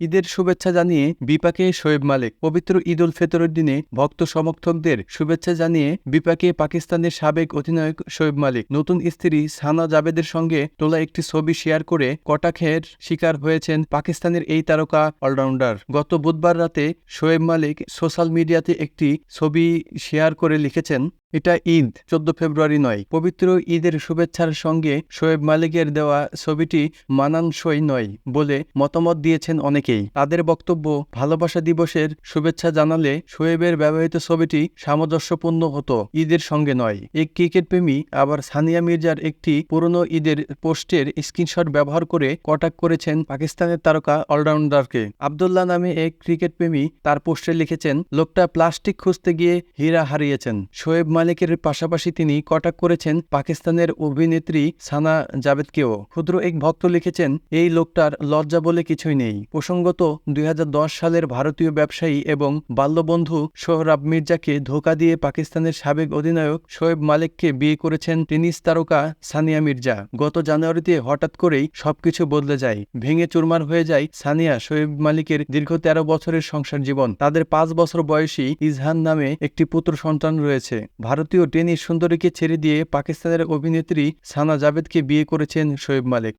ঈদের শুভেচ্ছা জানিয়ে বিপাকে শোয়েব মালিক। পবিত্র ঈদ উল ফিতরের দিনে ভক্ত সমর্থকদের শুভেচ্ছা জানিয়ে বিপাকে পাকিস্তানের সাবেক অধিনায়ক শোয়েব মালিক। নতুন স্ত্রী সানা জাবেদের সঙ্গে তোলা একটি ছবি শেয়ার করে কটাক্ষের শিকার হয়েছেন পাকিস্তানের এই তারকা অলরাউন্ডার। গত বুধবার রাতে শোয়েব মালিক সোশ্যাল মিডিয়াতে একটি ছবি শেয়ার করে লিখেছেন, এটা ঈদ 14 ফেব্রুয়ারি নয়। পবিত্র ঈদের শুভেচ্ছার সঙ্গে শোয়েব মালিকের দেওয়া ছবিটি মানানসই নয় বলে মতামত দিয়েছেন অনেকেই। তাদের বক্তব্য, ভালোবাসা দিবসের শুভেচ্ছা জানালে শোয়েবের ব্যবহৃত ছবিটি সামঞ্জস্যপূর্ণ হতো, ঈদের সঙ্গে নয়। এক ক্রিকেট প্রেমী আবার সানিয়া মির্জার একটি পুরনো ঈদের পোস্টের স্ক্রিনশট ব্যবহার করে কটাক্ষ করেছেন পাকিস্তানের তারকা অলরাউন্ডারকে। আবদুল্লাহ নামে এক ক্রিকেট প্রেমী তার পোস্টে লিখেছেন, লোকটা প্লাস্টিক খুঁজতে গিয়ে হীরা হারিয়েছেন। শোয়েব মালিকের পাশাপাশি তিনি কটাক্ষ করেছেন পাকিস্তানের অভিনেত্রী সানা জাবেদকেও। ক্ষুদ্র এক ভক্ত লিখেছেন, এই লোকটার লজ্জা বলে কিছুই নেই। প্রসঙ্গত 2010 সালের ভারতীয় ব্যবসায়ী এবং বাল্যবন্ধু সোহরাব মির্জাকে ধোঁকা দিয়ে পাকিস্তানের সাবেক অধিনায়ক শোয়েব মালিককে বিয়ে করেছেন টেনিস তারকা সানিয়া মির্জা। গত জানুয়ারিতে হঠাৎ করেই সবকিছু বদলে যায়। ভেঙে চুরমার হয়ে যায় সানিয়া শোয়েব মালিকের দীর্ঘ 13 বছরের সংসার জীবন। তাদের 5 বছর বয়সী ইজহান নামে একটি পুত্র সন্তান রয়েছে। ভারতীয় টেনিস সুন্দরীকে ছেড়ে দিয়ে পাকিস্তানের অভিনেত্রী সানা জাবেদকে বিয়ে করেছেন শোয়েব মালিক।